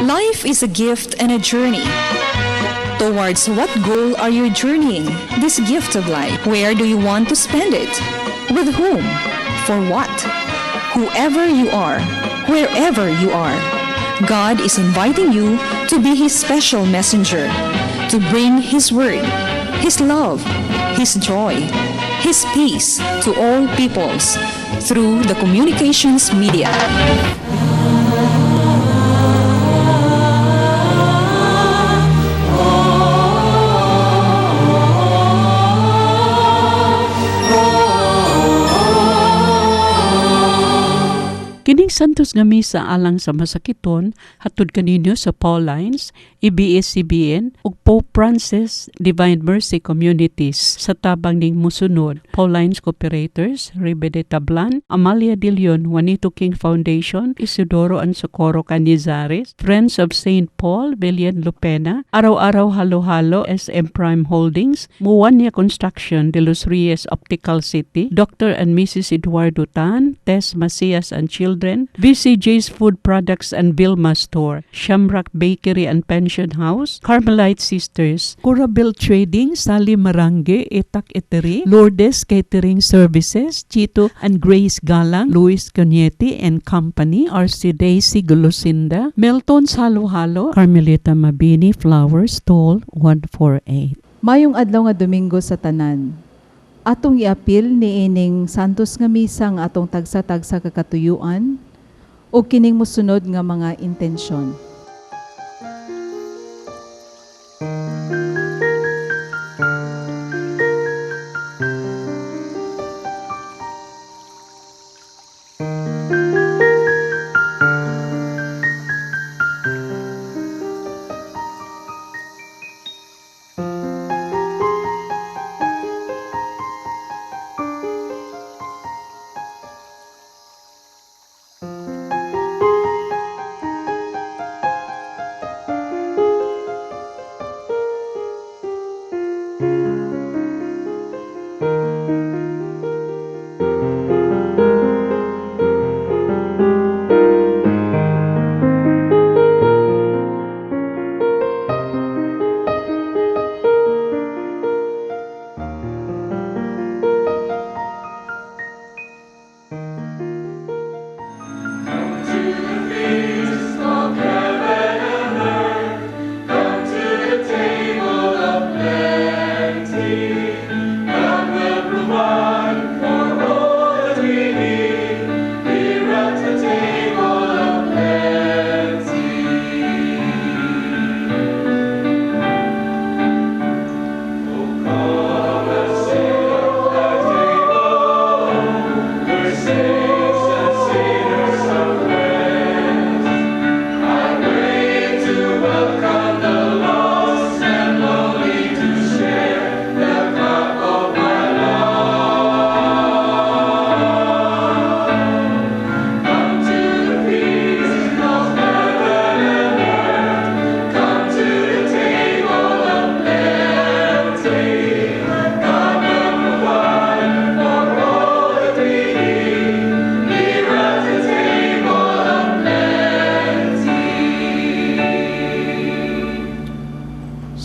Life is a gift and a journey. Towards what goal are you journeying this gift of life? Where do you want to spend it? With whom? For what? Whoever you are, wherever you are, God is inviting you to be His special messenger, to bring His word, His love, His joy, His peace to all peoples through the communications media. Kining santos nga misa alang sa masakiton hatod kaninyo sa Paulines, EBS-CBN ug Pope Francis Divine Mercy Communities sa tabang ning musunod: Paulines Cooperators, Rebe de Tablan, Amalia de Leon, Juanito King Foundation, Isidoro and Socorro Canizares, Friends of St. Paul, Belian Lupena, Araw-Araw Halo-Halo, SM Prime Holdings, Muwania Construction, De Los Reyes Optical City, Dr. and Mrs. Eduardo Tan, Tess Macias and Children, VCJ's Food Products and Vilma Store, Shamrock Bakery and Pension House, Carmelite Sisters, Curabel Trading, Sally Marange, Etak Eatery, Lourdes Catering Services, Chito and Grace Galang, Luis Conieti and Company, RC Daisy Gulusinda, Melton's Halo-Halo, Carmelita Mabini Flower Stall 148. Mayong adlaw nga Domingo sa tanan. Atong iapil ni ining santos nga misa nga atong tagsa-tagsa kakatuyuan o kining mosunod nga mga intensyon.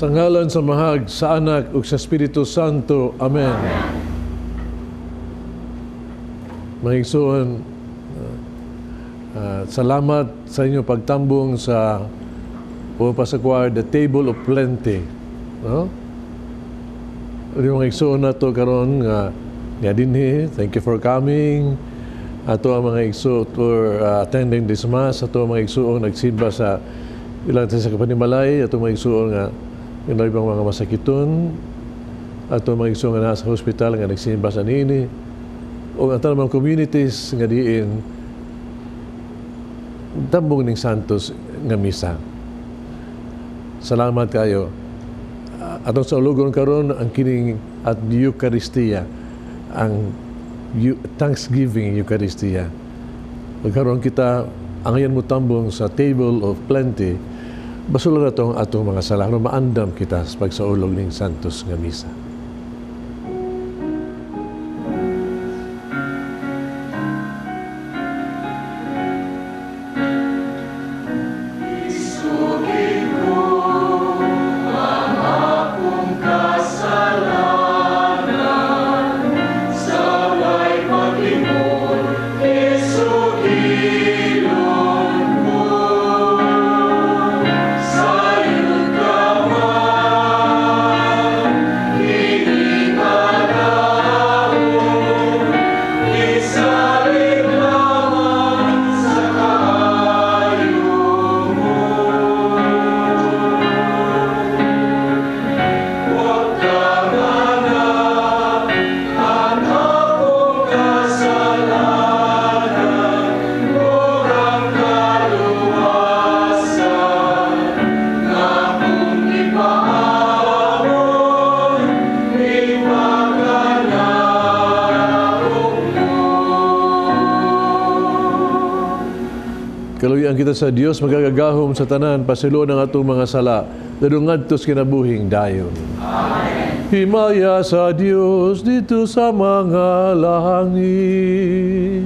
Sa ngalan sa Mahag, sa Anak, ug sa Espiritu Santo. Amen. Mga igsoon, salamat sa inyo pagtambong sa pumapasakwar, the Table of Plenty. No? Yung mga igsoon na ito karon nga dinhi, thank you for coming. Ato ang mga igsoon for attending this Mass. Ato ang mga igsoon nagsimba sa ilang sa Kapanimalay. Ato mga igsoon nga yung ibang mga masakiton, at mga igsoon nga nasa hospital nga nagsimba sa nini, o ang tanang mga communities nga diin tambong ning santos nga misa. Salamat kayo. Atong sa ulugon karon ang kining at Eucharistia, ang Thanksgiving Eucharistia. Magkaroon kita ang ayan mo tambong sa Table of Plenty. Basula na itong atong mga sala, maandam kita sa pagsaulog ng santos nga misa. Isu ta sa Dios magagagahom sa tanan pasilo ng atong mga sala dadungadtos kinabuhing dayon. Amen. Himaya sa Dios dito sa mga langit.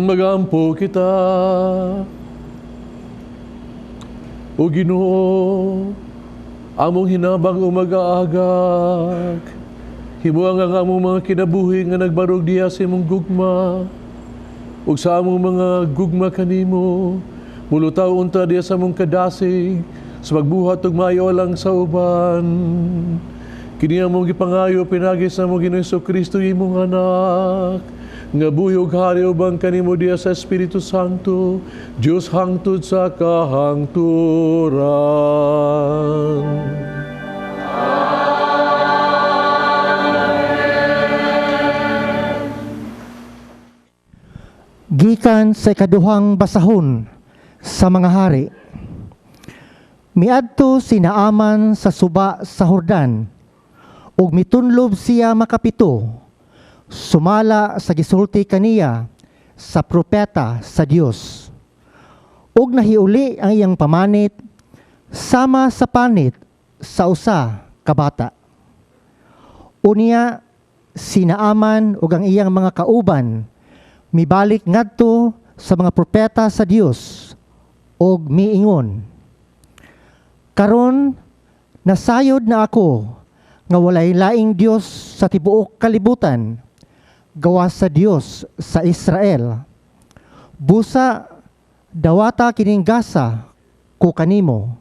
Magampo kita, O Ginoo, among hinabang umagaagak, himuang ang among mga kinabuhi nga nagbarog diha sa imong gugma, ug sa among mga gugma kanimo, mulutaw unta diha sa among kadasig, sa pagbuhat ug maayo lang sa uban. Kini among gipangayo pinagi sa among Ginoong Jesucristo imong anak, nga buyog hari ubang kanimo diya sa Espiritu Santo, Diyos hangtod sa kahangturan. Gikan sa ikaduhang basahon sa mga hari. Miadto si Naaman sa suba sa Jordan, ug mitunlob siya makapito, sumala sa gisulti kaniya sa propeta sa Dios. Ug nahiuli ang iyang pamanit sama sa panit sa usa ka bata. Unya si Naaman ug ang iyang mga kauban mibalik ngadto sa mga propeta sa Dios ug miingon, karon nasayod na ako nga walay laing Dios sa tibuok kalibutan gawa sa Dios sa Israel. Busa dawata kining gasa ko kanimo.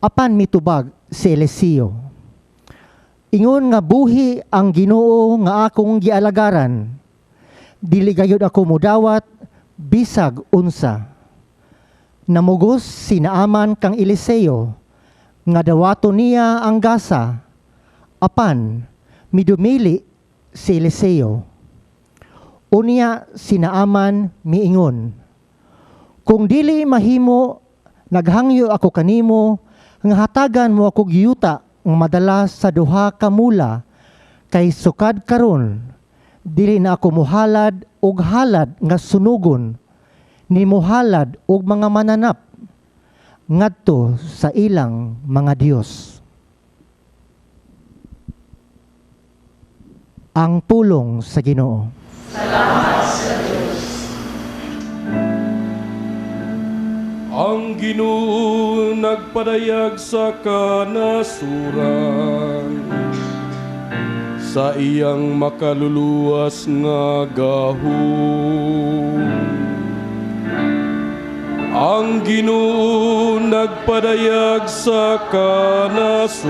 Apan mitubag si Eliseo. Ingon nga buhi ang Ginoo nga akong gialagaran. Dili gayud ako mudawat bisag unsa. Namugos si Naaman kang Eliseo nga dawato niya ang gasa. Apan midumili si Eliseo. Unya si Naaman miingon, kung dili mahimo, naghangyo ako kanimo, nga hatagan mo ako giyuta ng madala sa duha ka mula, kay sukad karon, dili na ako muhalad og halad nga sunugon, ni muhalad og mga mananap, ngadto sa ilang mga Dios. ang pulong sa Ginoo. Ang Ginoo nagpadayag sa kanasuran, sa iyang makaluluwas nga gahom. Ang Ginoo nagpadayag sa kanasuran,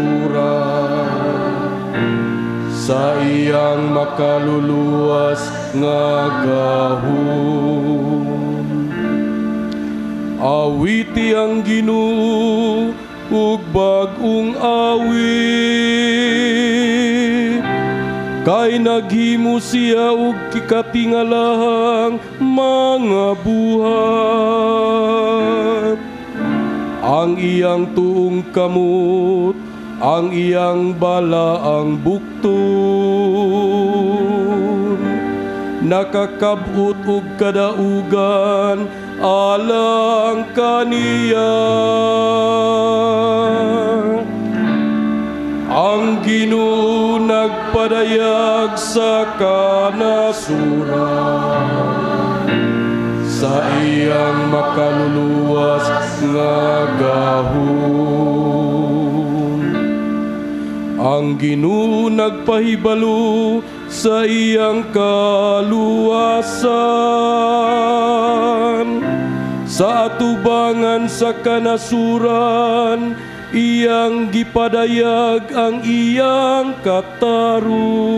sa iyang makaluluwas nga gahom. Awiti ang Ginoo ug bag-ong awit, kay naghimo siya og kikatingalahang mga buhat. Ang iyang tuong kamot, ang iyang balaang bukton, nakakabot og kadaugan alang kaniya. Ang Ginoo nagpadayag sa kanasuran, sa iyang makaluluwas nga gahom. Ang Ginoo nagpahibalo sa iyang kaluwasan, sa atubangan sa kanasuran iyang gipadayag ang iyang katarong.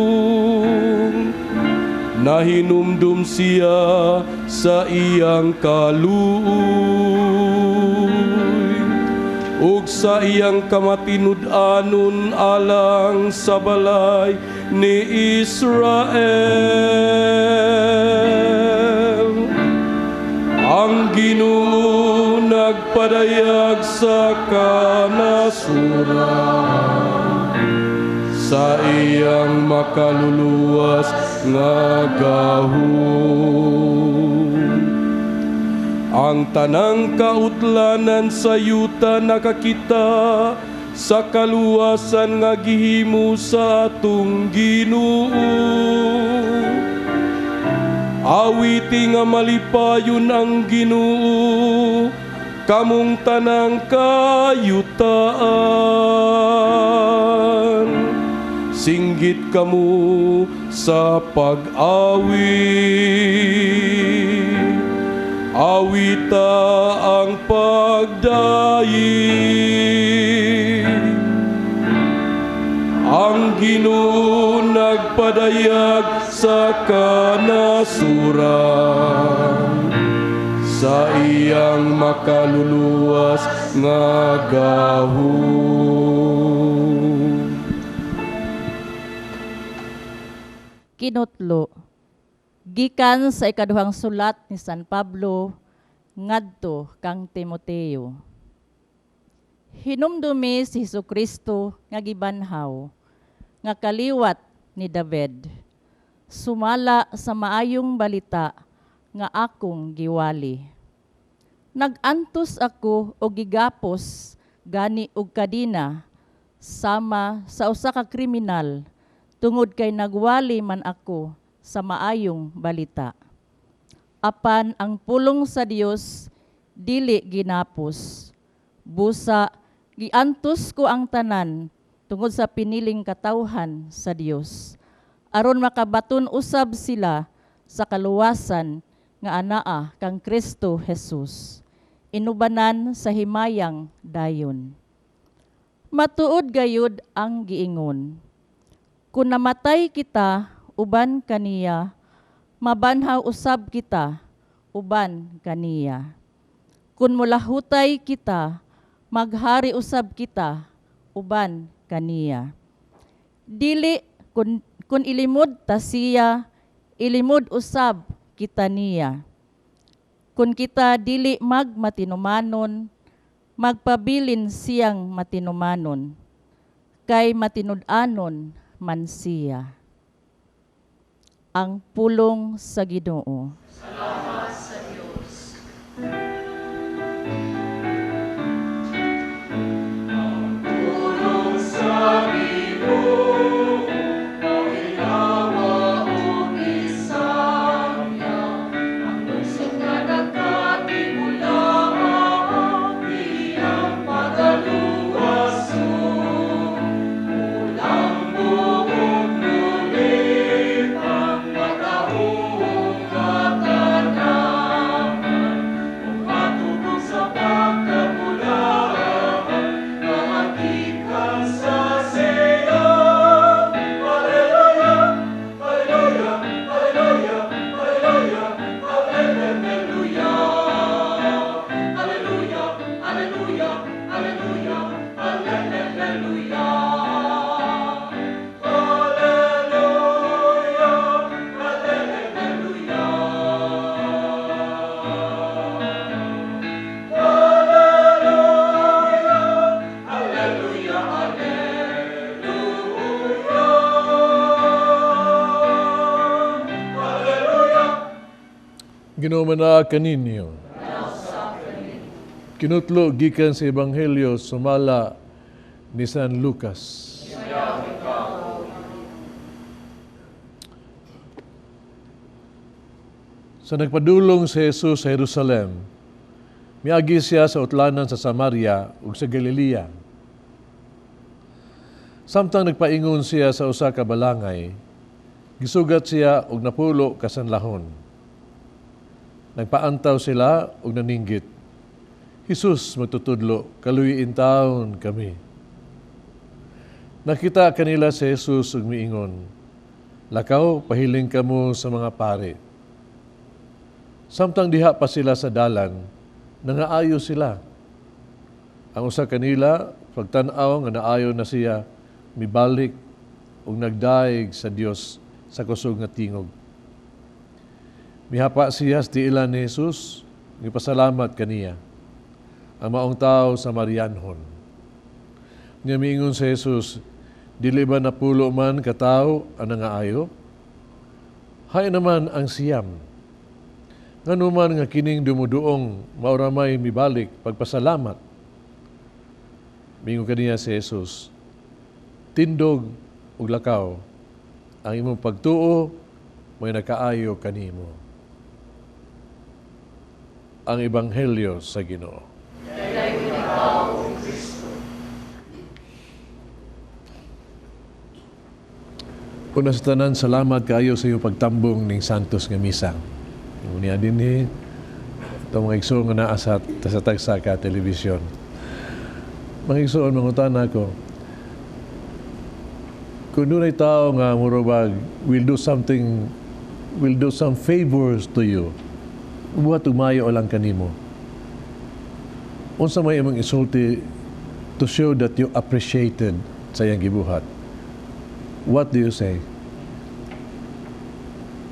Nahinumdum siya sa iyang kaluoy, ug sa iyang kamatinud-anon alang sa balay ni Israel. Ang Ginoo nagpadayag sa kanasuran, sa iyang makaluluwas nga gahom. Ang tanang kautlanan sa yuta nakakita sa kaluwasan nga gihimo sa atong Ginoo. Awiti nga malipayon ang Ginoo, kamong tanang kayutaan. Singgit kamo sa pag-awit, awita ang pagdaig. Ang Ginoo nagpadayag sa kanasuran, sa iyang makaluluwas nga gahom. Kinutlo, gikan sa ikaduhang sulat ni San Pablo ngadto kang Timoteo. Hinumdumi si Hesukristo nga gibanhaw, nga kaliwat ni David, sumala sa maayong balita nga akong giwali. Nagantos ako o gigapos gani og kadina sama sa usa ka kriminal, tungod kay nagwali man ako sa maayong balita. Apan ang pulong sa Dios dili ginapos. Busa giantos ko ang tanan tungod sa piniling katawhan sa Dios, aron makabaton usab sila sa kaluwasan nga anaa kang Kristo Jesus, inubanan sa himayang dayon. Matuod gayud ang giingon, kung namatay kita uban kaniya, mabanhaw usab kita uban kaniya. Kung mulahutay kita, maghari usab kita uban kaniya. Dili kun ilimod ta siya, ilimod usab kita niya. Kun kita dili magmatinumanon, magpabilin siyang matinumanon, kay matinud-anon man siya. Ang pulong sa Ginoo. Salamat sa Diyos. Ang pulong sa Ginoo, ang inawa Ginomana kaninyo. Kinutlo gikan sa Ebanghelyo sumala ni San Lucas. Sa nagpadulong si Jesus sa Jerusalem, miagi siya sa utlanan sa Samaria ug sa Galilea. Samtang nagpaingon siya sa usa ka balangay, gisugat siya ug napulo kasanlahon. Nagpaantaw sila ug naninggit. Jesus magtutudlo, kaluyin taon kami. Nakita kanila si Jesus ug miingon, lakaw, pahiling kamo sa mga pari. Samtang diha pa sila sa dalan, nangaayo sila. Ang usa kanila, pagtan-aw nga naayo na siya, mibalik ug nagdaig sa Dios sa kusog nga tingog. Mihapa siya sa tiilan ni Jesus, ngipasalamat kaniya. Ang maong tao sa Marianhon. Nga miingon sa Jesus, dili ba napulo man katao ang nangaayo? Hay naman ang siyam. Nganuman nga kining dumuduong mauramay mibalik pagpasalamat. Mingon kaniya si Jesus, tindog ug lakaw, ang imong pagtuo may nakaayo kanimo. Ang Ebanghelyo sa Ginoo. Una sa tanan, salamat kaayo sa iyong pagtambong ning Santos nga Misa. Unya din itong mga igsoon nga naa sa tagsa ka telebisyon. Mga igsoon, mangutan ako, kung doon ay tao nga murabag will do some favors to you, buhat umayo lang kanimo. Unsa may imong isulti to show that you appreciated sa iyang gibuhat. What do you say?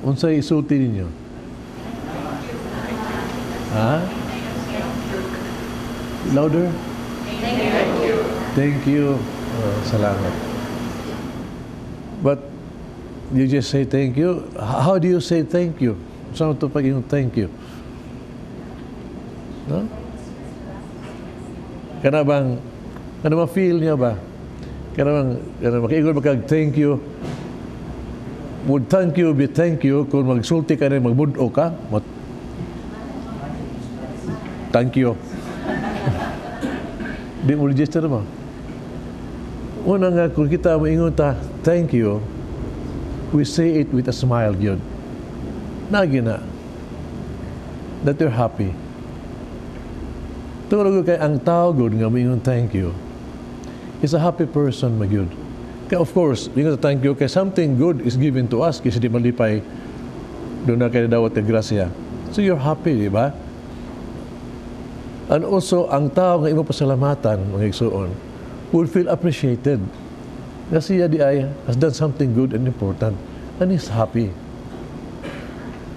Unsa isulti ninyo? Ha? Louder? Thank you. Salamat. But you just say thank you. How do you say thank you? Saan ito pag yung thank you? No? Kana bang, ma-feel niya ba? Kana makiingon magkag thank you. Would thank you be thank you kung magsulti ka rin, magbudo ka? Thank you. Di mo register mo. Una nga, kung kita maingon ta, thank you, we say it with a smile, yun. Nagi na. That you're happy. Turo kay ang tao good nga maingon thank you is a happy person, magyud. Kaya of course, yung thank you kay something good is given to us kasi di malipay doon na kayo dawat ng grasya. So you're happy, di ba? And also, ang tao nga imong pasalamatan, mga igsoon, will feel appreciated. Kasi siya di ay has done something good and important and is happy.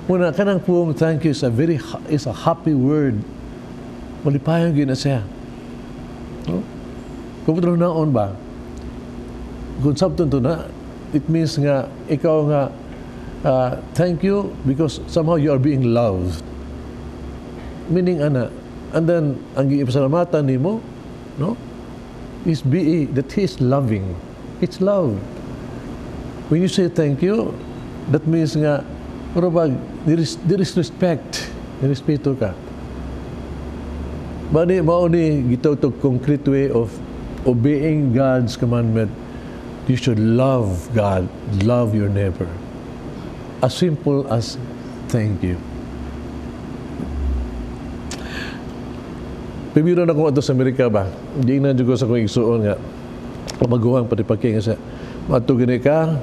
Muna, kanang pong thank you is a happy word. Malipayan gina siya. No? Kung ito naon ba, kung sabton to na, it means nga, ikaw nga, thank you because somehow you are being loved. Meaning, and then, ang ipasalamatan nimo, no, is that He is loving. It's love. When you say thank you, that means nga, there is respect. Nirespeto ka. Bani, mauni, gitaw to concrete way of obeying God's commandment. You should love God, love your neighbor. As simple as thank you. Pibiro na kung ato sa Amerika ba, hindi na dyan ko sa kong igsuon nga, maguhang patipaking sa, mato gini ka,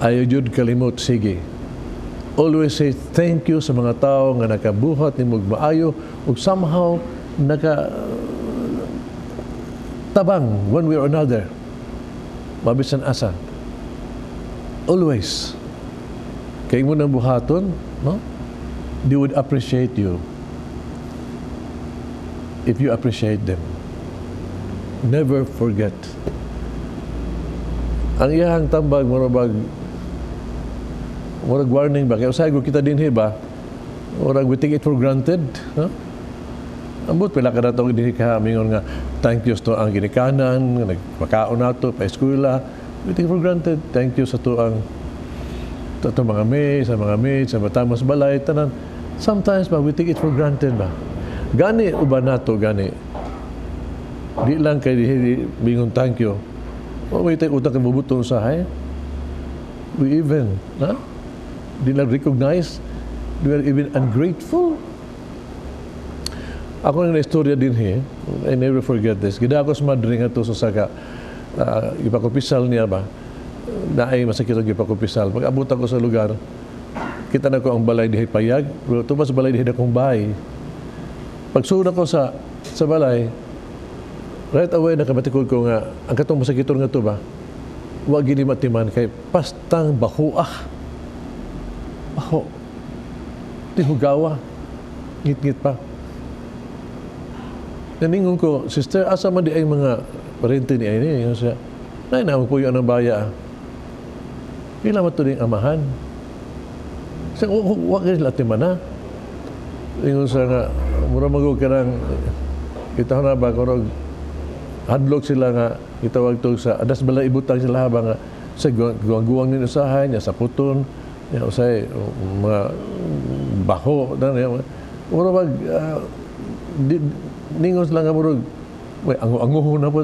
ayaw jud kalimot, sige. Always say thank you sa mga tao nga nakabuhat ni maayo ug somehow tabang one way or another. Mabisan asa. Always. Kaya mo nang buhaton, no? They would appreciate you if you appreciate them. Never forget. Ang iyang tambag, marabag, murag warning ba? Kaya usahay ko kita din ba? Murag we take it for granted. No? Ambot pila ka na ito din ka mingon nga thank you to ang ginikanan, nagpakaon na ito, pa-eskwela. We take it for granted. Thank you sa to ang mga maid, sa mga maid, sa matamos balay, tanan. Sometimes ba, we take it for granted ba? Gani uban nato, gani. Di lang kay di bingon thank you. O may tayo utang kabubuton sa hay. We even, di lang recognize. We are even ungrateful. Ako nang na-istorya din I never forget this. Gida ako sa madring ato sa saka, ipakupisal niya ba? Naay masakit ang ipakupisal. Pag abot ako sa lugar, kita na ko ang balay dihay payag, pero tumas balay dihay akong bahay. Pag suod ako sa balay, right away nakabatikod ko nga, ang katong masakiton nga to ba, wag gini matiman kay pastang bahuah. Baho. Di hugawa. Ngit-ngit pa. Naningon ko, sister, asa man di ay mga parente ni ay yung siya, nay naman po yung anong baya. Pila man ito din amahan. Siya, wag nila timan na. Ingon siya nga, mura magog ka ng, kita na ba, kung hadlok sila nga, itawag to sa, adas bala ibutang sila habang nga, sa guwang-guwang nila usahay, niya sa puton, niya usay, mga baho, mura mag, ningos lang nga murag, anguho na po,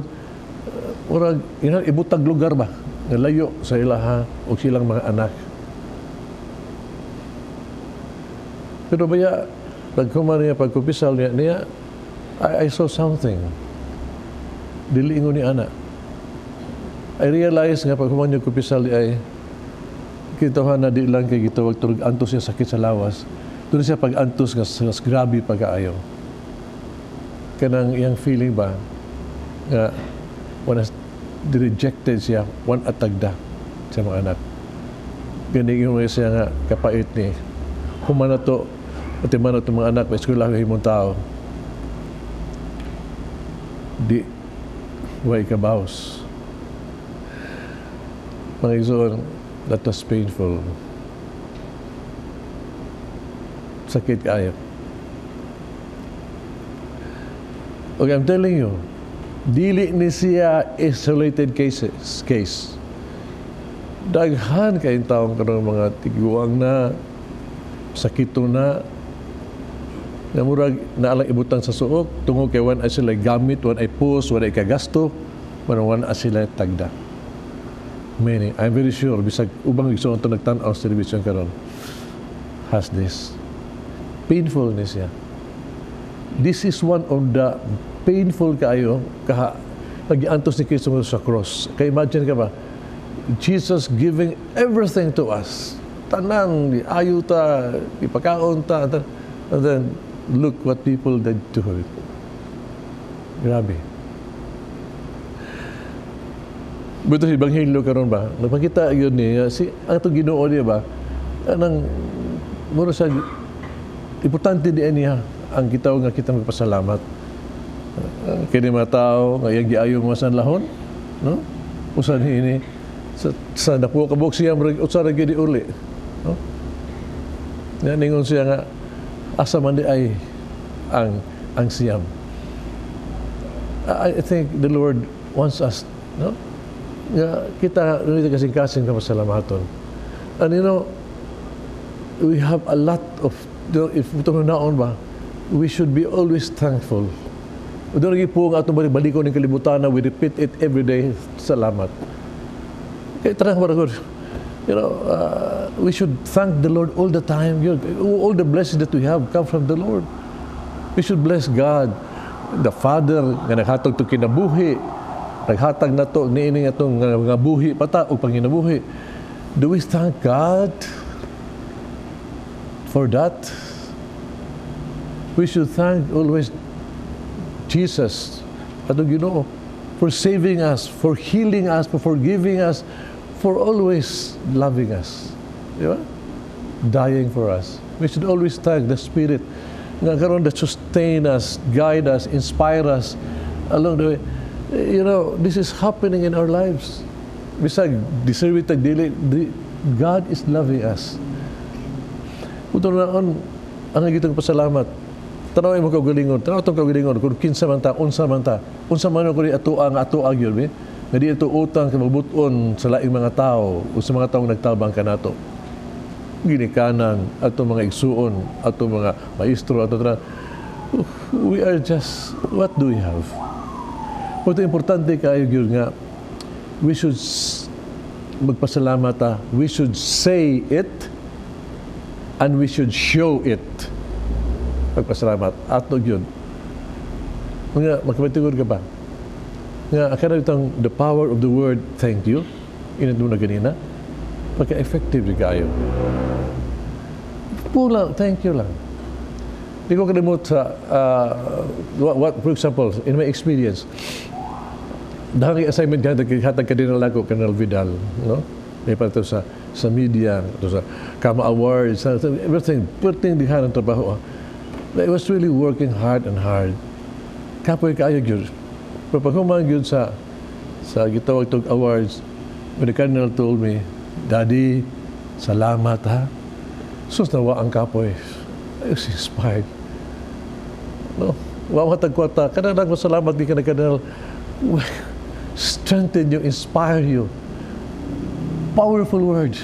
murag, ibutag lugar ba, layo sa ilaha o silang mga anak. Pero baya, nagkuman niya, pagkupisal niya, I saw something. Diliingon ni anak. I realized nga pagkuman niya kupisal ay kitahan na di lang kay gitawag turug antos niya sakit sa lawas. Doon siya pag-antos nga grabe pag-aayaw. Kanang iyang feeling ba nga when rejected siya, one atagda sa mga anak. Ganyan yung siya nga kapait ni humana to at imana to mga anak, eskwela himong tao. Di way kabaos. Mga igsoon, that was painful. Sakit kayo. Okay, I'm telling you, dili ni siya isolated case. Daghan kayong taong karong mga tiguang na, sakito na, nga murag naalang ibutang sa suok, tungod kay wan ay sila gamit, wan ay pus, wan ay kagasto, wan ay sila tagda. Many, I'm very sure, bisag ubang igsoon ito nagtanaw sa television karon has this. Painful ni siya. This is one of the painful kaayo nagiantos ni Kristo sa cross. Kaya imagine ka ba, Jesus giving everything to us. Tanan, ayo ta, ipakaon ta, and then look what people did to her. Grabe. Buto si Ebanghelyo karon ba? Napakita yun niya, ang itong Ginoo niya ba, anang, mura sa, importante din niya, ang kita nga kita magpasalamat. Kini mga tao, ngayang giayo mga sanlahon, no? Usan ini, sa napuo kabuk siya, usara gini uli. No? Ningon siya nga, asa man di ay ang siyam. I think the Lord wants us, no? Kita kasing-kasing ka masalamaton. And you know, we have a lot of, if ito na naon ba, we should be always thankful. Doon lagi po ang atong balikon ng kalibutan na we repeat it every day, salamat. Kaya tarang baragod, you know, we should thank the Lord all the time. All the blessings that we have come from the Lord. We should bless God, the Father, nga naghatag to kinabuhi, naghatag na to, niining atong mga buhi, pata, o panginabuhi. Do we thank God for that? We should thank always Jesus, atong Ginoo, for saving us, for healing us, for forgiving us, for always loving us. Di ba? Dying for us. We should always thank the Spirit nga karon that sustain us, guide us, inspire us along the way. You know, this is happening in our lives. Bisag, deserve it, God is loving us. Kung naon, ang gitong pasalamat, tanaw mo kaugalingon, tanaw itong kaugalingon, kung kinsa man ta, unsa man ko di atua yun, nga di ito utang kababuton sa laing mga tao, o sa mga taong nagtabang ka nato. Ginikanan, ato mga igsuon, ato mga maestro, we are just, what do we have? Ito importante kayo yun nga, we should magpasalamat we should say it, and we should show it. Pagpasalamat. Ato yun. Mga, magkabatigod ka ba? Nga, akala itong the power of the word, thank you, inat mo na ganina, pagka-effective kayo. Pulang, thank you lang. Hindi ko kalimut sa, for example, in my experience, dahil assignment hatag ka din ko, Colonel Vidal, no? May pa ito sa media, ito sa Kama Awards, everything dihan ang trabaho. I was really working hard and hard. Kapoy kayo yun. Pero pag humang yun sa gitawag itong awards, when the Colonel told me, Daddy, salamat ha. Sus nawa ang kapoy. I was inspired. No? Wawa tagkwata. Kadang masalamat di ka na Colonel. Strengthen you, inspire you. Powerful words.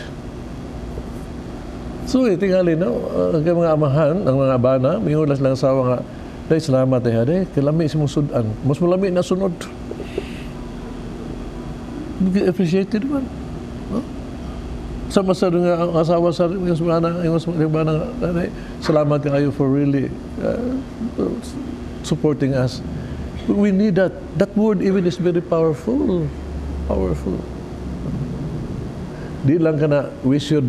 So, tingali, no? Ang mga amahan, ang mga abana, may ulas lang sa nga, dahil salamat eh, dahil kalami si mong sudan. Mas malami na sunod. Appreciated man. No? Sama sa nga ang asawa sa yung bana, salamat kayo for really supporting us. We need that. That word even is very powerful. Powerful. Di lang ka na, we should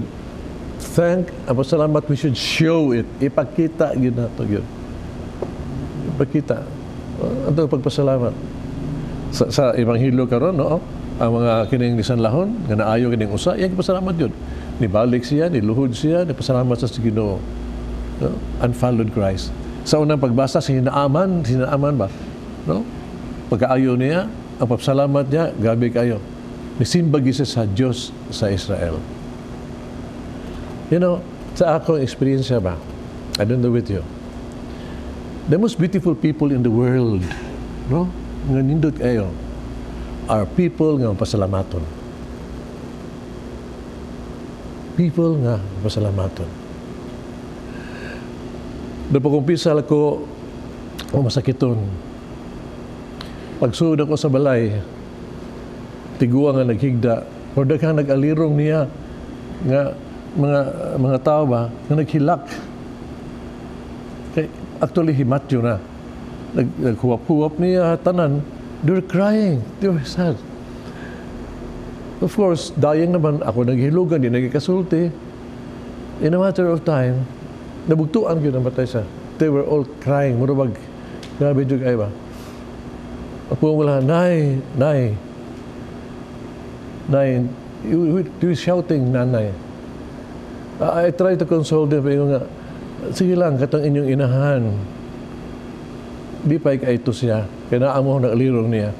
thank, salamat, we should show it. Ipakita yun na ito yun. Ipakita. Ito pagpasalamat. Sa Evanghelo karon, no? Ang mga kining lisanlahon, nga naayo kining usa, yan pasalamat yun. Nibalik siya, niluhod siya, nipasalamat sa Ginoo. No? Unfollowed Christ. Sa unang pagbasa, sinaaman ba? No? Pagkaayo niya, ang papasalamat niya, gabi kayo. Nisimba siya sa Diyos sa Israel. You know, sa akong experience ba, I don't know with you, the most beautiful people in the world, no? Nga nindot kayo, are people nga pasalamaton. People nga pasalamaton. Doon pagkumpisal ko, masakiton. Pagsuod ako sa balay, tiguan nga naghigda, o daghang nag-alirong niya, nga mga tao ba, nga naghilak. Actually, himatyo na. Naghuwap-huwap niya, tanan. They were crying. They were sad. Of course, dayang naman ako naghilugan, di nagkikasulti. In a matter of time, nabugtuan ko namatay siya. They were all crying. Murabag, grabe dyan kayo ba? Ako wala, Nay, you were shouting, Nanay. I tried to console them, pero nga, sige lang, katang inyong inahan. Di pa ito siya. Kaya naamo nakalirong niya.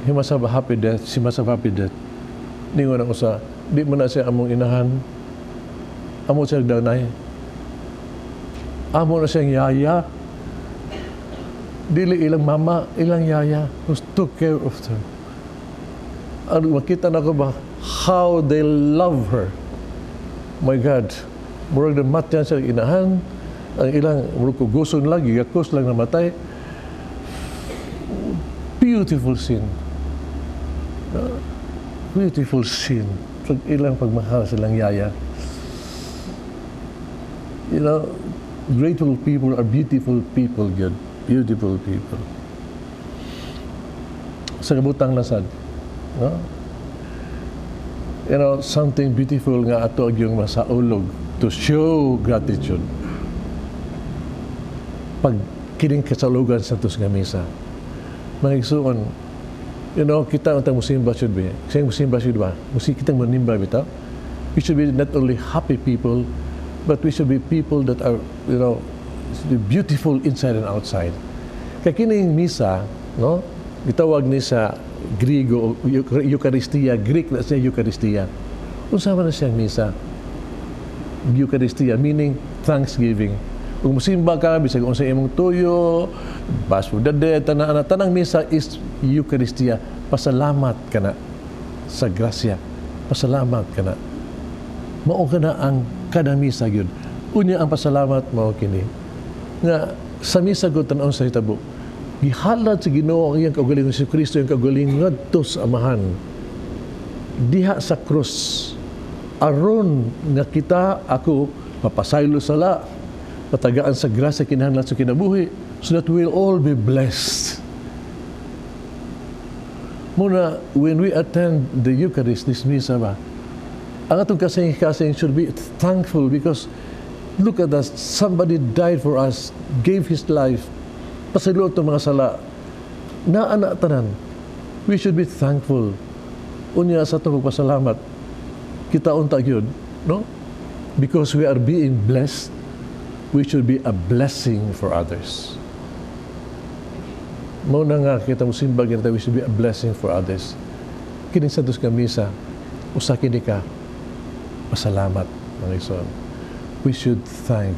He must have a happy death. She must have a happy death. Ningon ang usa. Di mo na siya among inahan. Amo siya nagdanay. Amo na siyang yaya. Dili ilang mama, ilang yaya who took care of her. Makita na ko ba how they love her. My God. Murag na matyan siya inahan. Ang ilang guson lang, gigakos lang namatay. Beautiful scene. Beautiful scene. Pag ilang pagmahal silang yaya. You know, grateful people are beautiful people, God. Beautiful people. Sa kabutang nasad. No? You know, something beautiful nga ato yung masaulog to show gratitude. Pag kining kasalugan sa tos nga misa. Mga igsuon, you know, kita ang musimba should be. Kasi musimba should ba? Kita manimba bitaw. We should be not only happy people, but we should be people that are, you know, beautiful inside and outside. Kaya kining misa, no? Gitawag ni sa Griego, Eucharistia, Greek na siya Eucharistia. Usawa na siyang misa. Eucharistia, meaning thanksgiving. Kung musimba ka, bisag kung sa imong tuyo, Mass for the Dead, tanang misa is Eucharistia. Pasalamat ka na sa grasya. Pasalamat ka na. Mao ka na ang kada misa yun. Unya ang pasalamat mao kini. Nga sa misa ko tanaw sa hitabo, gihalad sa Ginoo ang iyang kaugalingon si Kristo, ang kaugalingon ngadto sa Amahan. Diha sa krus. Aron nga kita ako mapasaylo sala, patagaan sa grasya kinahanglan sa kinabuhi, so that we'll all be blessed. Muna, when we attend the Eucharist, this misa ba, ang atong kasing-kasing should be thankful because look at us, somebody died for us, gave his life, pasaylo itong mga sala, naana tanan. We should be thankful. Unya sa itong pagpasalamat, kita unta yun, no? Because we are being blessed, we should be a blessing for others. Mauna nga kita musimba kita, we should be a blessing for others. Kining sa dus ka misa, usa kini ka, pasalamat ng ison. We should thank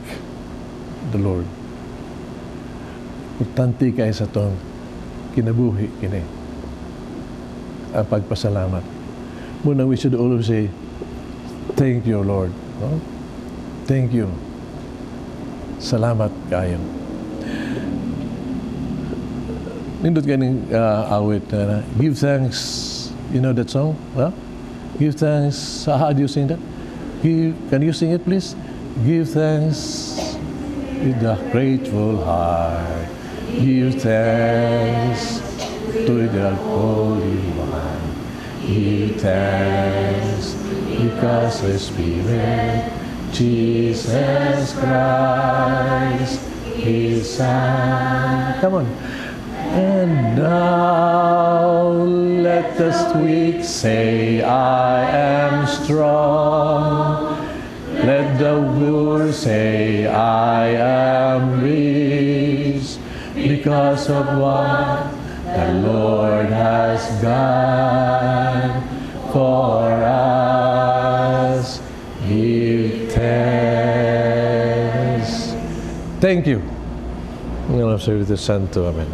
the Lord. Importante kayo sa itong kinabuhi kini. Ang pagpasalamat. Muna, we should always say, thank you, Lord. No? Thank you. Salamat kayo. Nindot kaning awit na give thanks. You know that song? Huh? Give thanks. How do you sing that? Can you sing it, please? Give thanks with a grateful heart. Give thanks to the Holy One. Give thanks because the Spirit, Jesus Christ, His Son. Come on. And now let the weak say, I am strong. Let the poor say, I am rich, because of what the Lord has done for us. Give thanks. Thank you. Ngayon sa Espiritu Santo. Amen.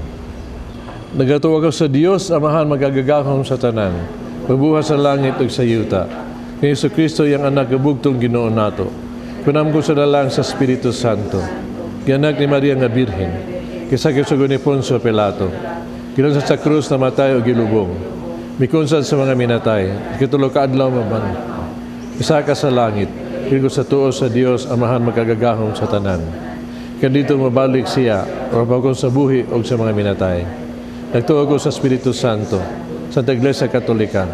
Nagatuwa ko sa Diyos, Amahan magagagahom sa tanan, mabuhat sa langit ug sa yuta. Kay Yesu Kristo yang anak kabugtong Ginoo nato. Kunam ko sa dalang sa Espiritu Santo. Gianak ni Maria nga Birhen. Kisakit sa ni Poncio Pilato. Gilan sa krus na matay o gilubong. Mikunsad sa mga minatay. Ikitulo ka adlaw maban. Isa ka sa langit. Kilo sa tuo sa Dios, Amahan magagagahom sa tanan. Kandito mabalik siya, o pagkong sa buhi o sa mga minatay. Nagtuo ko sa Espiritu Santo, Santa Iglesia Katolika,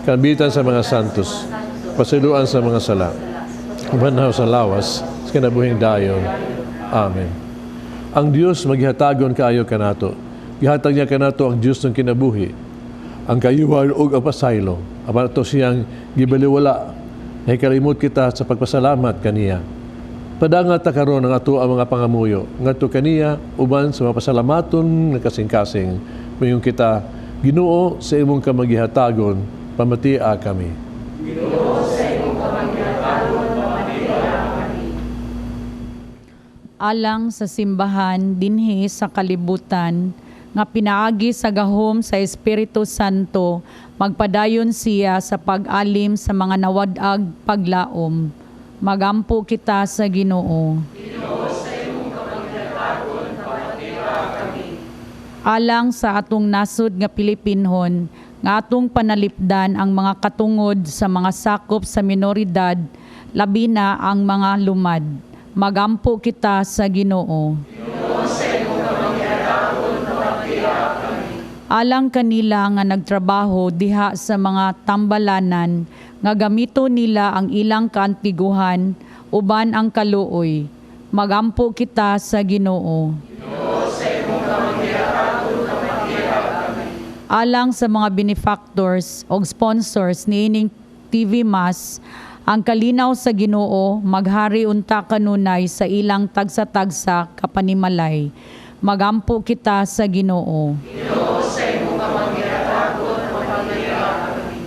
kabitan sa mga santos, pasiluan sa mga sala, banhaw sa lawas, sa kinabuhing dayon. Amen. Ang Diyos maghihatagon kaayo kanato. Gihatag niya kanato ang Diyos ng kinabuhi, ang kayuhan ug ang pasaylo. Apan ito siyang gibaliwala, ay kalimot kita sa pagpasalamat kaniya. Padangat ta karon ang ato ang mga pangamuyo ngadto kaniya uban sa mapasalamaton nga kasing-kasing mayong kita Ginoo sa imong kamagihatagon pamatia kami. Ginoo sa imong kamagihatagon pamatia kami. Alang sa simbahan dinhi sa kalibutan nga pinaagi sa gahom sa Espiritu Santo magpadayon siya sa pag-alim sa mga nawad-ag paglaom. Magampo kita sa Ginoo. Ginoo sa imong kamagihatagon pamatia kami. Alang sa atong nasud nga Pilipinhon, nga atong panalipdan ang mga katungod sa mga sakop sa minoridad, labi na ang mga lumad. Magampo kita sa Ginoo. Ginoo sa imong kamagihatagon pamatia kami. Alang kanila nga nagtrabaho diha sa mga tambalanan, nga gamito nila ang ilang kaantiguhan, uban ang kaluoy. Magampo kita sa Ginoo. Ginoo sa imong kamagihatagon pamatia kami. Alang sa mga benefactors o sponsors niining TV Mass, ang kalinaw sa Ginoo maghari unta kanunay sa ilang tagsa-tagsa kapanimalay. Magampo kita sa Ginoo. Ginoo sa imong kamagihatagon pamatia kami.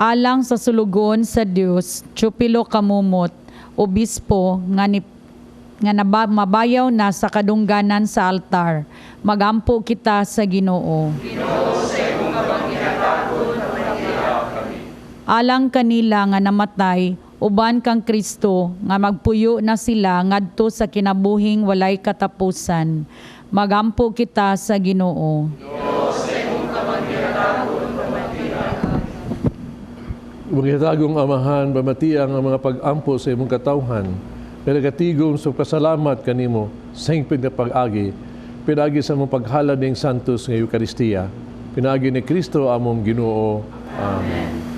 alang sa sulugon sa Dios, Chupilo Kamumot, obispo mabayaw na sa kadungganan sa altar. Magampo kita sa Ginoo. Alang kanila nga namatay, uban kang Kristo, nga magpuyo na sila ngadto sa kinabuhing walay katapusan. Magampo kita sa Ginoo. Magitagong Amahan, pamatiang ang mga pag-ampo sa imong katawhan. Pinagatigom sa pasalamat kanimo sa hingpit nga pag-agi. Pinagi sa mong paghalad ng santos nga Eukaristiya. Pinagi ni Kristo among Ginoo. Amen.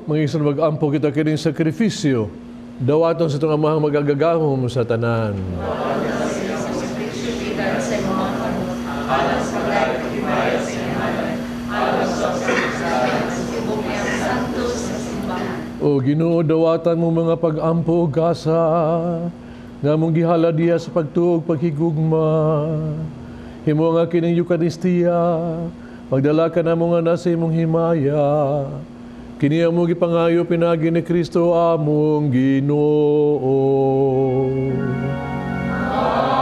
Mangisan mag-ampo kita kining sakrifisyo. Dawaton sa itong amahang magagagahom sa tanan. O Ginoo, dawatan mo mga pag-ampo gasa, nga mong gihala diya sa pagtuog paghigugma. Himo nga kining Eukaristiya, magdala ka na mo nga nasa imong himaya. Kini mo gipangayo pinagi ni Kristo among Ginoo. Amen.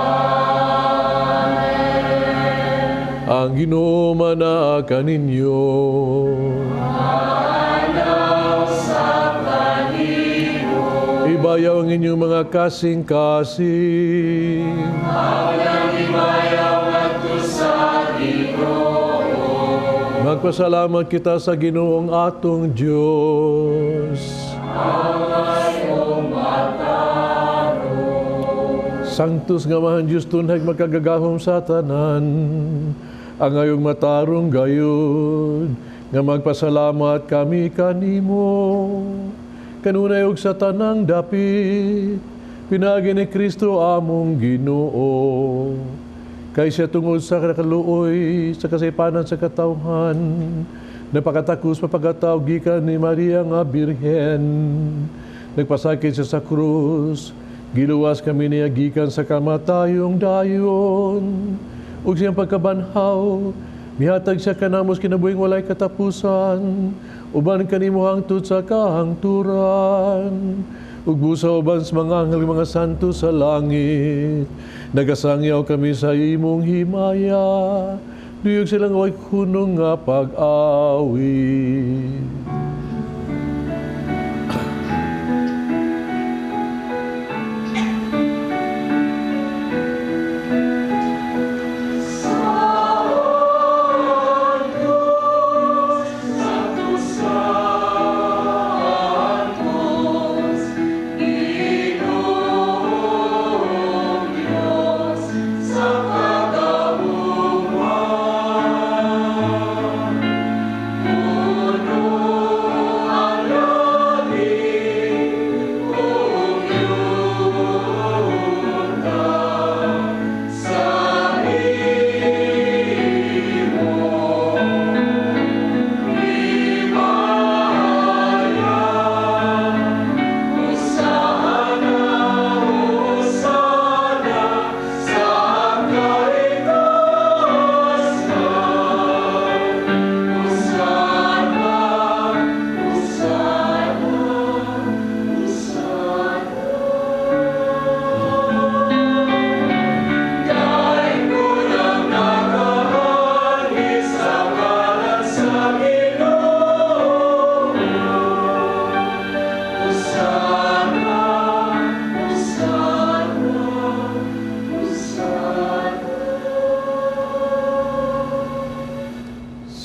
Ang Ginoo manaa kaninyo. Manaw sa kanimo. Ibayaw ang inyong mga kasing-kasing. Ang ibayaw ngadto sa Ginoo. Magpasalamat kita sa Ginoong atong Diyos. Sanctus nga mahan Diyos tunhag magkagagahom sa tanan. Ang ayong matarong gayud, nga magpasalamat kami kanimo. Kanunay og sa tanang dapit, pinagi ni Kristo among Ginoo. Kay siya tungod sa kaluoy, sa kasaypanan sa katawhan, napakatakos mapagataw gikan ni Maria nga Birhen. Nagpasakit siya sa krus, giluwas kami niya gikan sa kamatayong dayon. ug siyang pagkabanhaw, mihatag siya kanamos kinabuhing walay katapusan, uban kanimo hangtod sa kahangturan, ug busa uban sa mga anghel mga santo sa langit. Nagasangyaw kami sa imong himaya, duyog silang way hunong nga pag-awit.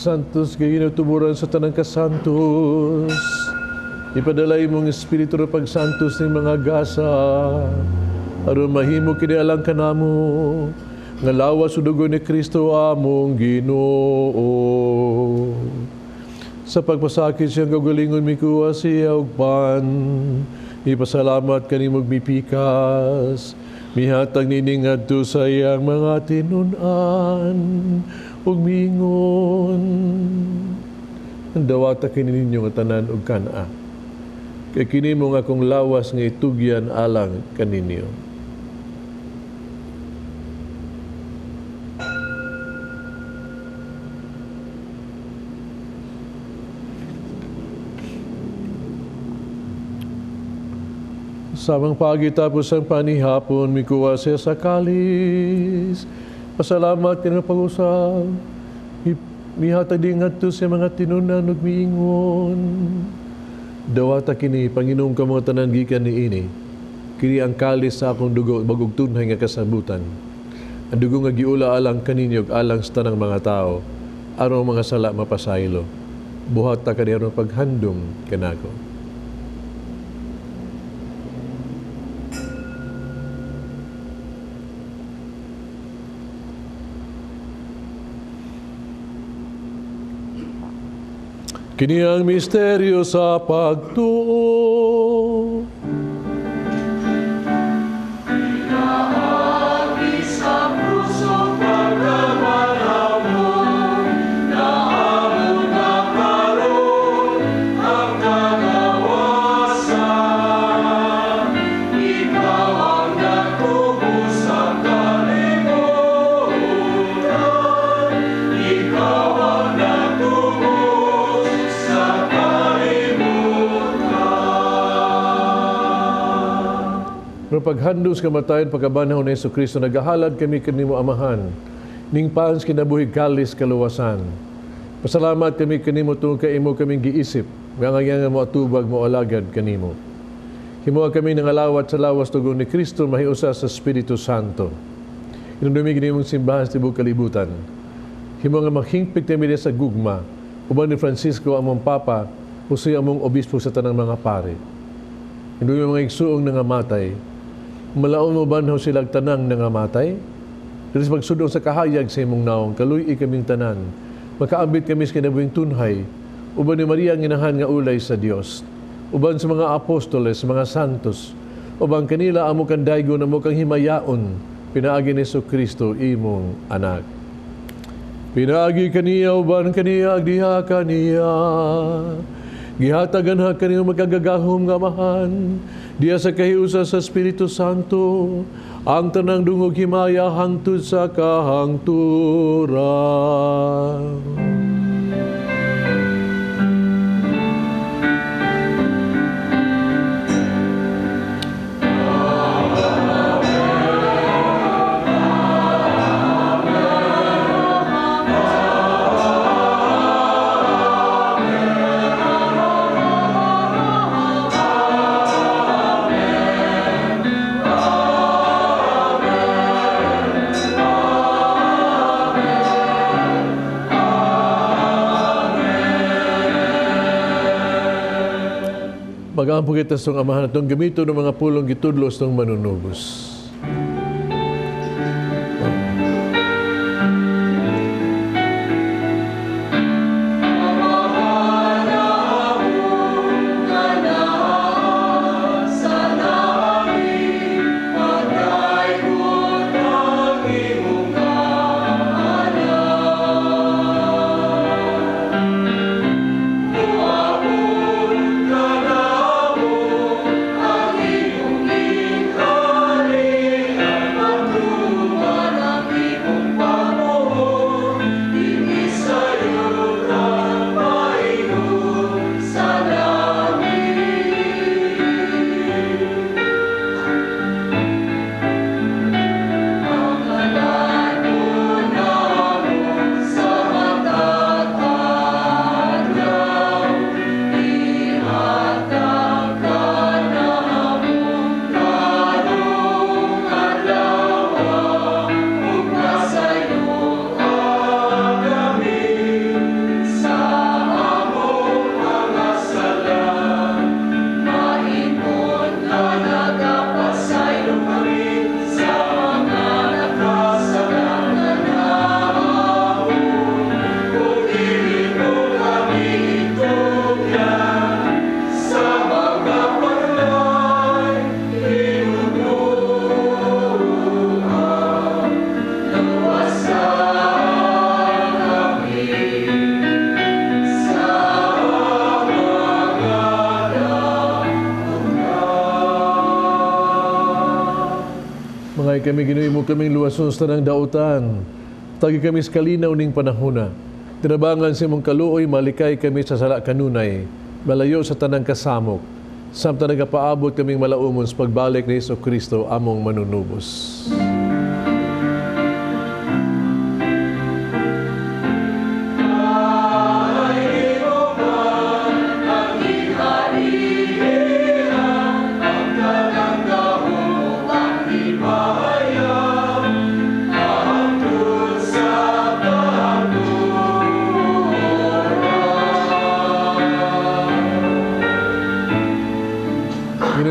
Santos, kayo tuburan sa tanang kasantos. Ipadalay mong Espiritu na pagsantos ng mga gasa. Aron mahimo kinialang ka namo, nga lawas o dugo ni Kristo among Ginoo. Sa pagpasakit siyang gagalingon mikuha siya og pan. Ipasalamat kanimog mipikas. Mihatag nining adto sa iyang mga tinunan. Ug mingon, ang dawata kini ninyo nga tanan ug kana. Kay kini mo nga akong lawas nga itugyan alang kaninyo. Samang pagitapos ang panihapon, mikuha siya sa kalis. Pasalamat ka na pag-usap. Mihatag din ngadto sa mga tinunan ug miingon. Dawata kini Panginoon ka mga tanan gikan niini. Kini ang kalis sa akong dugo bagog tunhay nga kasabutan. Ang dugo nga giula alang kaninyo ug alang sa tanang mga tao aron mga sala mapasaylo. Buhat ta kani aron paghandom kanako. Kini ang misteryo sa pagtuo. Pinaagi sa puso pagkamanaw mo, na amon na karon ang kagawasan. Ikaw ang nagtubos ang kalimutan. Ikaw ang nagtubos sa No paghandos kamatayon pagkabanhaw ni Jesucristo, nagahalad kami kanimo amahan, ning paans kinabuhi kalis kaluwasan. Pasalamat kami kanimo tungod kay imo kaming giisip, nga nga mo atubag mo alagad kanimo. Himuha kami ng alawat sa lawas tugon ni Kristo mahiusa sa Espiritu Santo. Inundumi kanimong simbahan sa tibuok kalibutan. Himuha nga maghingpit kami sa gugma, uban ni Francisco among Papa, usoy among obispo sa tanang mga pare. Inundumi mga igsuong nangamatay, malaon mo banhaw silang tanang nangamatay? Dili sa pagsudong sa kahayag sa imong naong, kaluy kaming tanan. Makaambit kami sa kinabuhing tunhay, uban ni Maria ang inahan nga ulay sa Dios. Uban sa mga apostoles, mga santos, uban kanila amo kang daygo na mo kang himayaon, pinaagi ni Jesucristo imong anak. Pinaagi kaniya, uban kaniya, agdiha kaniya. Gihatagan ha kaniyong magkagagahom nga mahan, Diya sa kahiusa sa Espiritu Santo, ang tanang dungog himaya hangtod sa kahangturan. Mag-aampo kita sa amahan itong gamito ng mga pulong gitudlos ng manunubos. Mga kami ginuwi mo kaming luwason sa tanang dautan. Tagi kami sa kalinaw ning panahona. Tinabangan sa imong kaluoy, malikay kami sa sala kanunay. Malayo sa tanang kasamok. Samtang nagapaabot kaming malaumon sa pagbalik ni Jesucristo among manunubos.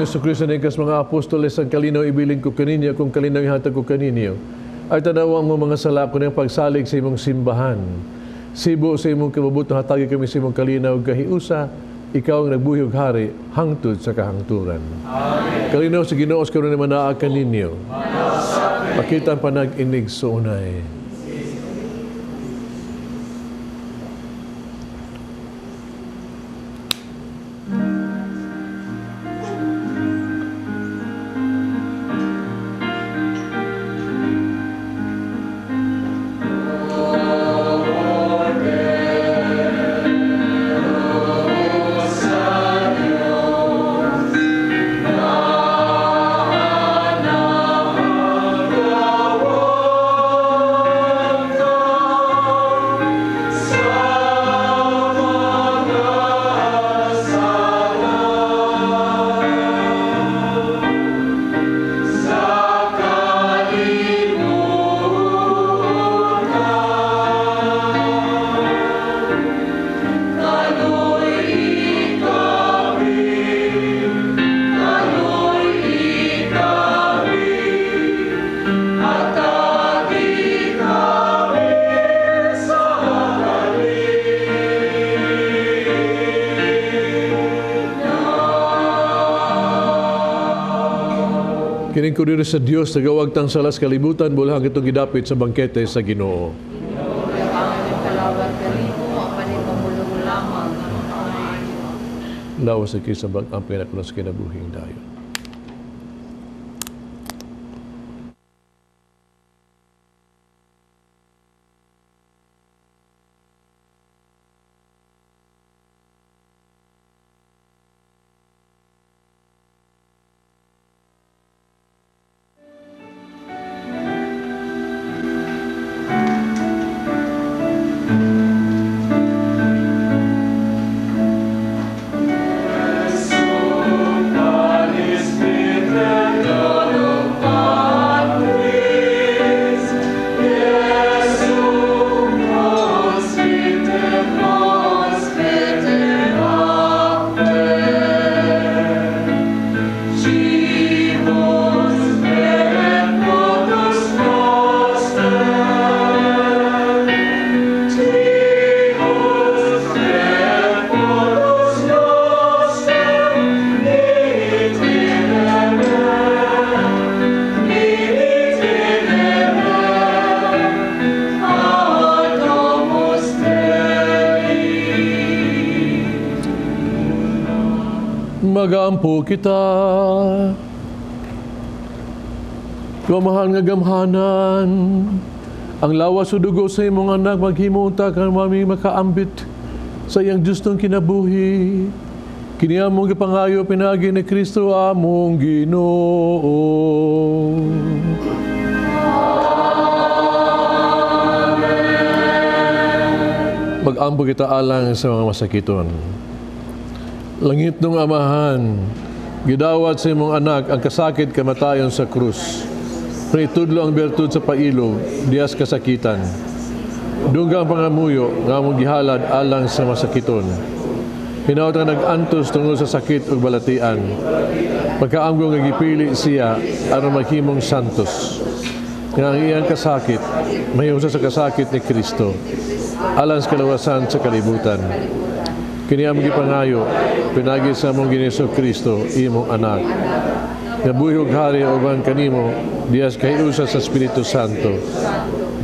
Jesucristo na ikas mga apostoles ang kalinaw ibilin ko kaninyo, kung kalinaw ihatag ko kaninyo, ay tanawang mo mga sala ko ng pagsalig sa imong simbahan. Sibo sa imong kababuto, hatagi kami sa imong kalinaw kahiusa, ikaw ang nagbuhig hari, hangtod sa kahangturan. Amen. Kalinaw sa Ginoos karon naman naa kaninyo. Pakita ang panag-inig sa unay. Kining ko dito sa Dios nagawag tang salas kalibutan bulhang itong gidapit sa bangkete sa Ginoo. Lawas sa kisabag ang pinaklos kinabuhing dayon. magampo kita. Kamahal nga gamhanan, ang lawas o dugo sa imong anak maghimuta kang maming makaambit sa iyang justong kinabuhi. Kini among gipangayo pinagi ni Kristo among Ginoo. Mag-ampo kita alang sa mga masakiton. Langit ng Amahan, gidawat sa imong anak ang kasakit kamatayon sa krus. Pritudlo ang bertud sa pailog, diyas kasakitan. Dugang pangamuyo, nga mong gihalad alang sa masakiton. Hinaot nga nag-antos tungod sa sakit ug balatian. Pagkaamgo nga gipili siya, aron maghimong santos. Nga ang iyang kasakit, mahiusa sa kasakit ni Kristo, alang sa kalawasan sa kalibutan. Kini among gipangayo, pinagi sa among Ginoong Kristo, imong anak. Nga buhig hari uban kanimo, diyas kahiusa sa Espiritu Santo.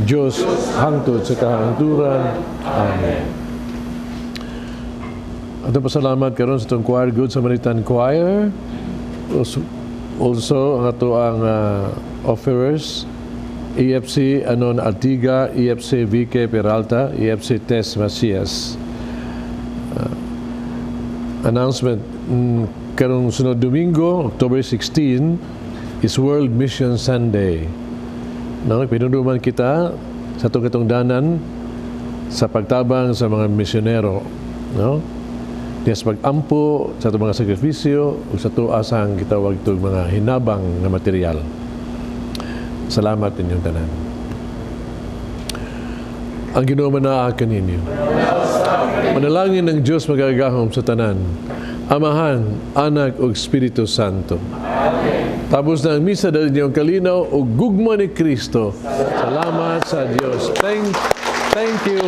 Diyos hangtod sa kahangturan. Amen. At pasalamat karon sa itong choir, Good Samaritan Choir. Also, ang ato ang offerers, EFC Anon Artiga, EFC VK Peralta, EFC Tess Macias. Announcement, karong sunod Domingo, October 16, is World Mission Sunday. Pinunuman kita sa itong katungdanan sa pagtabang sa mga misyonero. Diyas pag-ampo sa itong mga sakripisyo o sa ito asang kitawag itong mga hinabang na material. Salamat inyong tanan. Ang Ginoo manaakan ninyo. Manalangin ng Diyos magagahom sa tanan, Amahan, Anak ug Espiritu Santo. Tapos na ang misa dahil niyong kalinaw o gugma ni Kristo. Salamat sa Diyos. Thank you.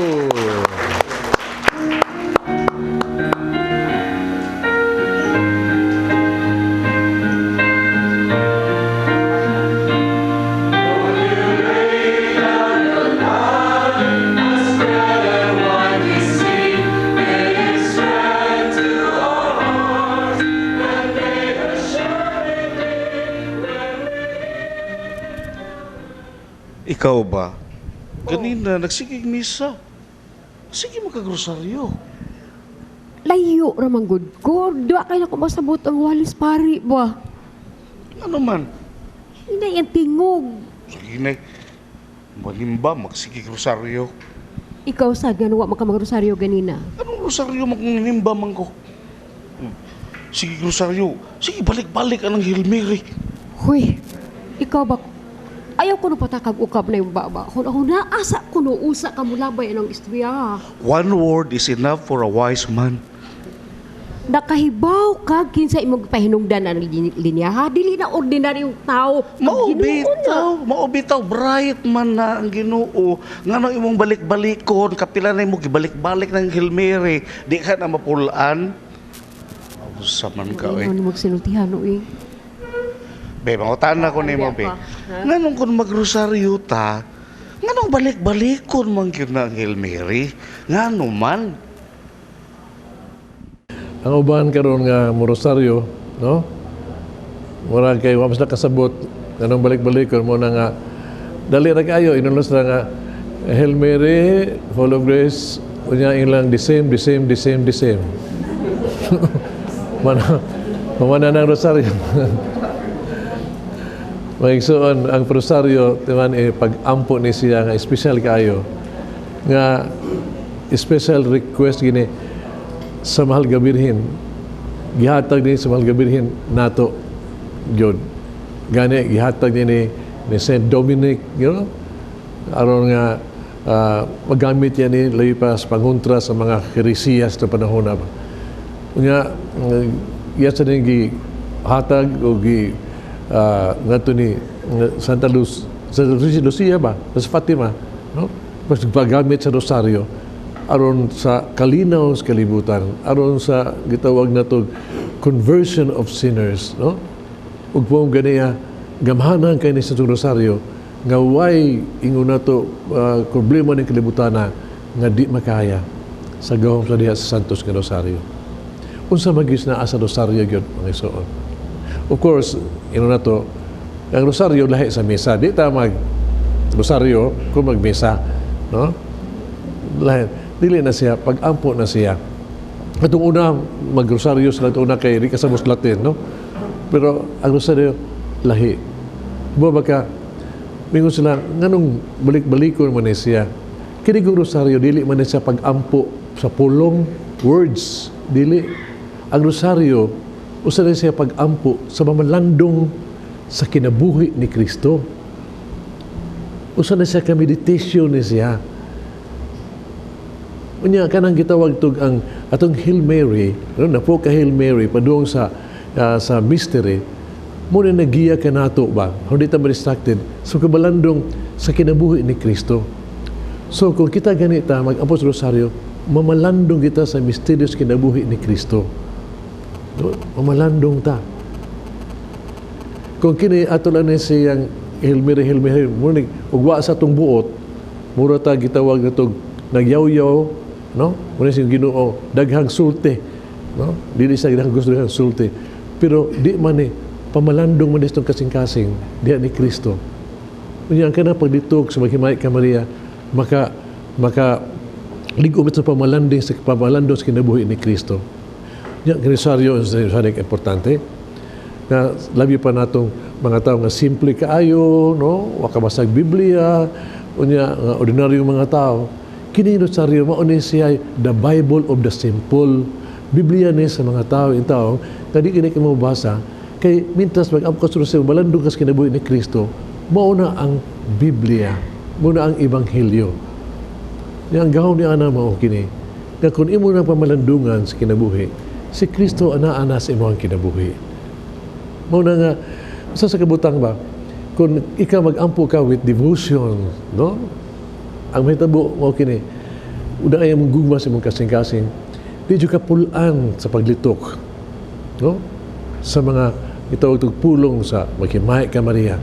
Ikaw ba? Ganina, nagsigig misa. Sige magkagrosaryo. Layo ramang good ko. Dua kayo na kumasabot ang walis pari ba? Ano man? Hindi yan tingog. Sige na. Manimba, magsigig rosaryo. Ikaw sa ganawa magkamagrosaryo ganina. Anong rosaryo magninimba man ko? Sige rosaryo. Sige, balik-balik anong Hail Mary. Huy, ikaw ba? Ayaw ko na patakag-ukab na yung baba. Huna, asa ko no, usa ka mulabay anong istorya. One word is enough for a wise man. Nakahibaw ka, kinsa imong pahinungdan ang linya, ha? Dili na ordinaryong tao. Maubitaw, bright man na ang Ginoo. Ngano imong balik-balikon, kapila na imong gibalik-balik ng Hail Mary, di ka na mapulaan. Sa man ka, eh. Ano mo sinultihan, eh. Be, mangutan na ko ni mo, be. Nganong kung magrosaryo ta, nganong balik-balikon man yun ang Hail Mary? Ngano man? Ang uban karon nga morosaryo, no? Mura kay wa mas nakasabot nganong balik-balikon mo na nga dali ra kayo inulos ra nga Hail Mary, full of grace, unya ilang the same. Mana ng rosaryo. Maigsoon ang rosaryo timan pag-ampo ni siya nga special kayo nga special request gini sa Mahal nga Birhen. Gihatag ni sa Mahal nga Birhen nato gyud. Gani gihatag ni Saint Dominic, aron nga magamit yan ni lahi pa sa pangontra sa mga heresiyas na panahon na. Unya iya sa ning gihatag o ngato ni Santa Lucia ba? Sa Fatima, no? Mas paggamit sa rosaryo aron sa kalinaw sa kalibutan, aron sa gitawag nato conversion of sinners, no? Ug po ganiya gamhanan kay ni sa rosaryo nga way ingon nato problema ni kalibutan nga di makaya sa gahom sa diha sa Santos nga rosaryo. unsa magis na asa rosaryo gyud mga igsoon. Of course, na to, ang rosaryo lahi sa misa. Di ta mag rosaryo kung magmisa, no? Lahi, dili na siya, pag-ampo na siya. Atong una mag-rosaryo sila, atong una kay Rika sa Latin, no? Pero ang rosaryo lahi. Baka mingon sila nganong balik-balikon man siya. Kini kung rosaryo dili man siya pag-ampo sa pulong words, dili. Ang rosaryo usa na siya pag-ampo sa mamalandong sa kinabuhi ni Kristo. Usa na siya ka meditation ni siya. Unya kanang gitawag tug ang atong Hail Mary, no, na po ka Hail Mary padung sa mystery. Muna nagiya ka nato ba? Hindi ta ma-distracted. So kabalandong sa kinabuhi ni Kristo. So kung kita ganita mag-ampo sa rosaryo, mamalandong kita sa mysterious kinabuhi ni Kristo. No? Mamalandong ta. Kung kini ato lang siyang Hail Mary, muna ugwa sa tong buot, mura ta gitawag na tog nagyaw-yaw, no? Muna siyang Ginoo, daghang sulti, no? Dili sa daghang gusto daghang sulti. Pero di man pamalandong man itong kasing-kasing diya ni Kristo. Unya ka na pagditog sa maghimay ka Maria, maka ligumit sa pamalanding sa pamalandong sa kinabuhi ni Kristo. Unya rosaryo is importante. Na labi pa natong mga tao nga simple kaayo, no? Wa ka basag Biblia, unya nga ordinaryong mga tao. Kini rosaryo mao ni siya the Bible of the simple. Biblia ni sa mga tao, in tao, kadi kini mo basa kay mintas mag-ampo sa rosaryo balandong kas kinabuhi ni Kristo, mao na ang Biblia, mao na ang ebanghelyo. Yang gahom ni ana mao kini. Nga kun imo na pamalandungan sa kinabuhi, si Kristo ana sa imong kinabuhi. Mao na nga sa kabutang ba kung ikaw mag-ampo ka with devotion, no? Ang mahitabo mao kini, uda ay mong gugma sa imong kasing-kasing, di jud ka pulan sa paglitok, no? Sa mga itawag pulong sa maghimay ka Maria.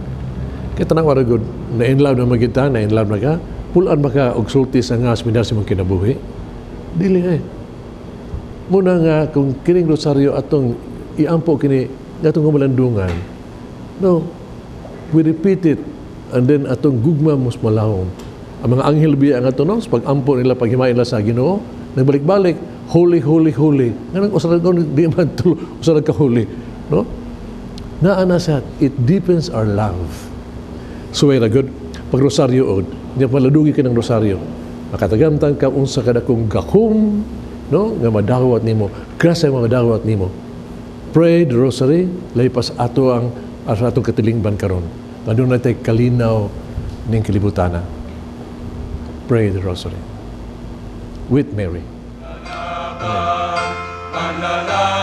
Kaya tanang waragod, na-inlove na magita, na-inlove na ka, pulaan ba ka og sulti sa ngas minas mong kinabuhi? Dili muna nga, kung kining rosaryo atong iampo kini, atong malandungan, no, we repeat it, and then atong gugma mos malahong. Ang mga anghel biya ang ato, no, sa pag-ampo nila, paghimay nila sa Ginoo, nagbalik-balik, holy, holy, holy. Ganang usalag ko, di man tulo, usalag ka holy, no? Naana sa it deepens our love. So very good. Pag rosaryo od, hindi paladugi ka ng rosaryo. Makatagamtan ka unsa ka dakong gahom, no, nga madawat nimo. Grasya nga madawat nimo. Pray the rosary, laypas ato ang atong katilingban karon. Aduna tay kalinaw ning kilibutana. Pray the rosary with Mary. Amen.